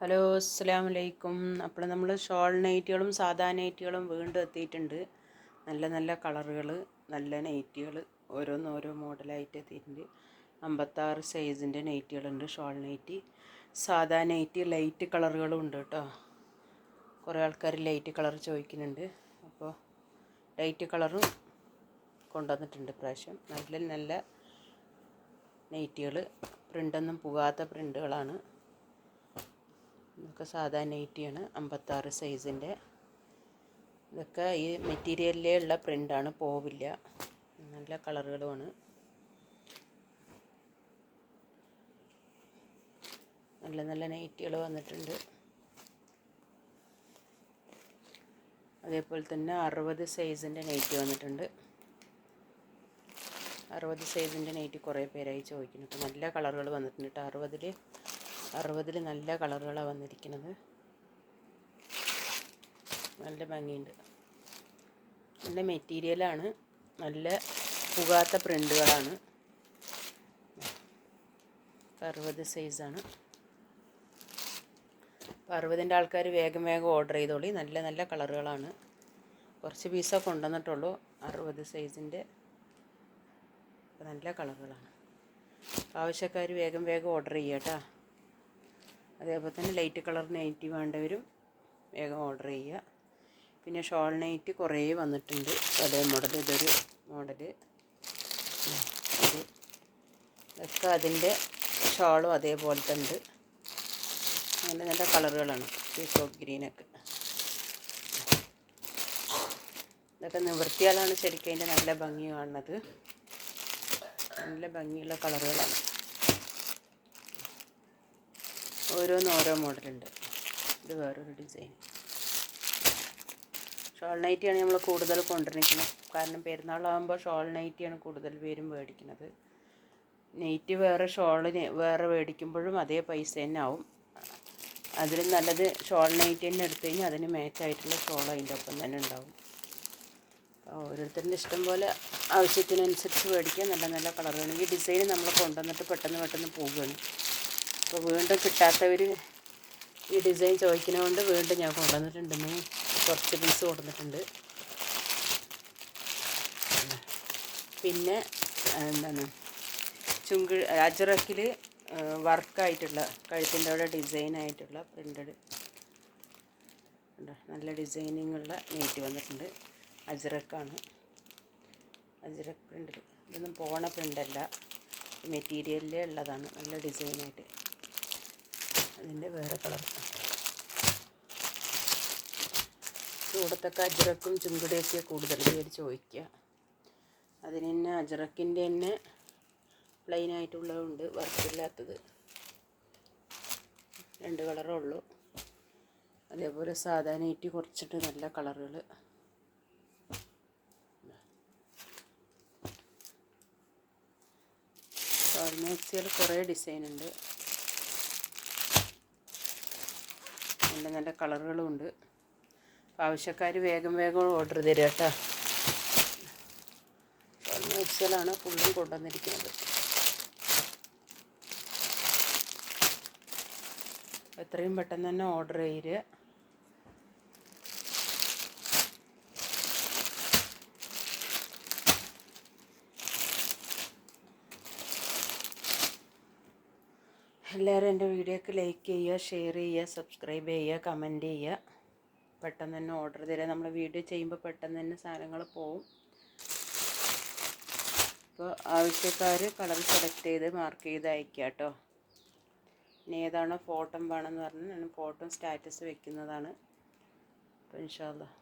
Hello അസ്സലാമു അലൈക്കും. അപ്പോൾ നമ്മൾ ഷോൾ നൈറ്റികളും സാധാ നൈറ്റികളും വീണ്ടും എത്തിയിട്ടുണ്ട്. നല്ല നല്ല കളറുകൾ, നല്ല നൈറ്റികൾ ഓരോ മോഡലായിട്ട് എത്തിയിട്ടുണ്ട്. 56 സൈസിൻ്റെ നൈറ്റികളുണ്ട്. ഷോൾ നൈറ്റി, സാധാ നൈറ്റി, ലൈറ്റ് കളറുകളും ഉണ്ട് കേട്ടോ. കുറേ ആൾക്കാർ ലൈറ്റ് കളർ ചോദിക്കുന്നുണ്ട്. അപ്പോൾ ലൈറ്റ് കളറും കൊണ്ടുവന്നിട്ടുണ്ട് പ്രാവശ്യം. നല്ല നല്ല നൈറ്റികൾ, പ്രിൻ്റൊന്നും പോകാത്ത പ്രിൻ്റുകളാണ്. ഇതൊക്കെ സാധാ നൈറ്റിയാണ്, 56 സൈസിൻ്റെ. ഇതൊക്കെ ഈ മെറ്റീരിയലിലേ ഉള്ള പ്രിൻ്റാണ്, പോവില്ല. നല്ല കളറുകളുമാണ്. നല്ല നല്ല നൈറ്റികൾ വന്നിട്ടുണ്ട്. അതേപോലെ തന്നെ 60 സൈസിൻ്റെ നൈറ്റി വന്നിട്ടുണ്ട്. 60 സൈസിൻ്റെ നൈറ്റി കുറേ പേരായി ചോദിക്കുന്നു. നല്ല കളറുകൾ വന്നിട്ടുണ്ട് കേട്ടോ. 60 നല്ല കളറുകളാണ് വന്നിരിക്കുന്നത്. നല്ല ഭംഗിയുണ്ട്. നല്ല മെറ്റീരിയലാണ്, നല്ല പുകാത്ത പ്രിൻ്റുകളാണ്. 60 സൈസാണ്. അപ്പോൾ 60ൻ്റെ ആൾക്കാർ വേഗം ഓർഡർ ചെയ്തോളി. നല്ല നല്ല കളറുകളാണ്. കുറച്ച് പീസൊക്കെ കൊണ്ടുവന്നിട്ടുള്ളൂ. 60 സൈസിൻ്റെ നല്ല കളറുകളാണ്. ആവശ്യക്കാർ വേഗം ഓർഡർ ചെയ്യുക കേട്ടോ. അതേപോലെ തന്നെ ലൈറ്റ് കളർ നൈറ്റി വേണ്ടവരും വേഗം ഓർഡർ ചെയ്യുക. പിന്നെ ഷോൾ നൈറ്റി കുറേ വന്നിട്ടുണ്ട്. അതേ മോഡൽ, ഇതൊരു മോഡൽ, ഇതൊക്കെ അതിൻ്റെ ഷോളും അതേപോലത്തെ ഉണ്ട്. നല്ല നല്ല കളറുകളാണ്. പീക്കോക്ക് ഗ്രീനൊക്കെ, ഇതൊക്കെ നിവൃത്തിയാലാണ് ശരിക്കും അതിൻ്റെ നല്ല ഭംഗി കാണുന്നത്. നല്ല ഭംഗിയുള്ള കളറുകളാണ്. ഓരോ മോഡലുണ്ട്. ഇത് വേറൊരു ഡിസൈൻ. ഷോൾ നൈറ്റിയാണ് നമ്മൾ കൂടുതൽ കൊണ്ടുവന്നിരിക്കുന്നത്. കാരണം പെരുന്നാളാകുമ്പോൾ ഷോൾ നൈറ്റിയാണ് കൂടുതൽ പേരും മേടിക്കുന്നത്. നൈറ്റി വേറെ, ഷോളിന് വേറെ മേടിക്കുമ്പോഴും അതേ പൈസ തന്നെ ആവും. അതിലും നല്ലത് ഷോൾ നൈറ്റി തന്നെ എടുത്തു കഴിഞ്ഞാൽ അതിന് മാച്ചായിട്ടുള്ള ഷോൾ അതിൻ്റെ ഒപ്പം തന്നെ ഉണ്ടാവും. ഓരോരുത്തരുടെ ഇഷ്ടം പോലെ ആവശ്യത്തിനനുസരിച്ച് മേടിക്കാൻ. നല്ല നല്ല കളറുകൾ. ഈ ഡിസൈൻ നമ്മൾ കൊണ്ടുവന്നിട്ട് പെട്ടെന്ന് പോവുകയാണ്. അപ്പോൾ വീണ്ടും കിട്ടാത്തവർ ഈ ഡിസൈൻ ചോദിക്കുന്നതുകൊണ്ട് വീണ്ടും ഞാൻ കൊണ്ടുവന്നിട്ടുണ്ടെന്ന് കുറച്ച് പീസ് കൊണ്ടുവന്നിട്ടുണ്ട്. പിന്നെ എന്താണ്, അജ്രക്കിൽ വർക്കായിട്ടുള്ള, കഴുത്തിൻ്റെ അവിടെ ഡിസൈനായിട്ടുള്ള പ്രിൻ്റഡ് നല്ല ഡിസൈനിങ്ങുള്ള നൈറ്റി വന്നിട്ടുണ്ട്. അജ്രക്കാണ്, അജ്രക്ക് പ്രിൻ്റ്. ഇതൊന്നും പോണ പ്രിൻ്റല്ല, മെറ്റീരിയലിലേ ഉള്ളതാണ്. നല്ല ഡിസൈനായിട്ട്. അതിൻ്റെ വേറെ കളർ. ചൂടത്തൊക്കെ അജ്രക്കും ചുങ്കുടിയൊക്കെ കൂടുതൽ പേര് ചോദിക്കുക. അതിന് തന്നെ അജ്രക്കിൻ്റെ തന്നെ പ്ലെയിനായിട്ടുള്ളതുണ്ട്, വർക്കില്ലാത്തത്. 2 കളറേ ഉള്ളൂ. അതേപോലെ സാധാ നൈറ്റി കുറച്ചിട്ട് നല്ല കളറുകൾ. ഷോൾ മാക്സിയിൽ കുറേ ഡിസൈനുണ്ട്. നല്ല നല്ല കളറുകളും ഉണ്ട്. അപ്പോൾ ആവശ്യക്കാർ വേഗം ഓർഡർ തരിക കേട്ടോ. ഷോൾ മാക്സിയിലാണ് ഫുള്ളും കൊണ്ടുവന്നിരിക്കുന്നത്. എത്രയും പെട്ടെന്ന് തന്നെ ഓർഡർ ചെയ്യുക. എല്ലാവരും എൻ്റെ വീഡിയോക്ക് ലൈക്ക് ചെയ്യുക, ഷെയർ ചെയ്യുക, സബ്സ്ക്രൈബ് ചെയ്യുക, കമൻറ്റ് ചെയ്യുക. പെട്ടെന്ന് തന്നെ ഓർഡർ തരിക. നമ്മൾ വീഡിയോ ചെയ്യുമ്പോൾ പെട്ടെന്ന് തന്നെ സാധനങ്ങൾ പോവും. അപ്പോൾ ആവശ്യക്കാർ കളർ സെലക്ട് ചെയ്ത് മാർക്ക് ചെയ്ത് അയക്കുക കേട്ടോ. ഇനി ഏതാണോ ഫോട്ടോ വേണമെന്ന് പറഞ്ഞാൽ ഞാൻ ഫോട്ടോ സ്റ്റാറ്റസ് വെക്കുന്നതാണ്. അപ്പോൾ ഇൻഷാ അല്ലാഹ്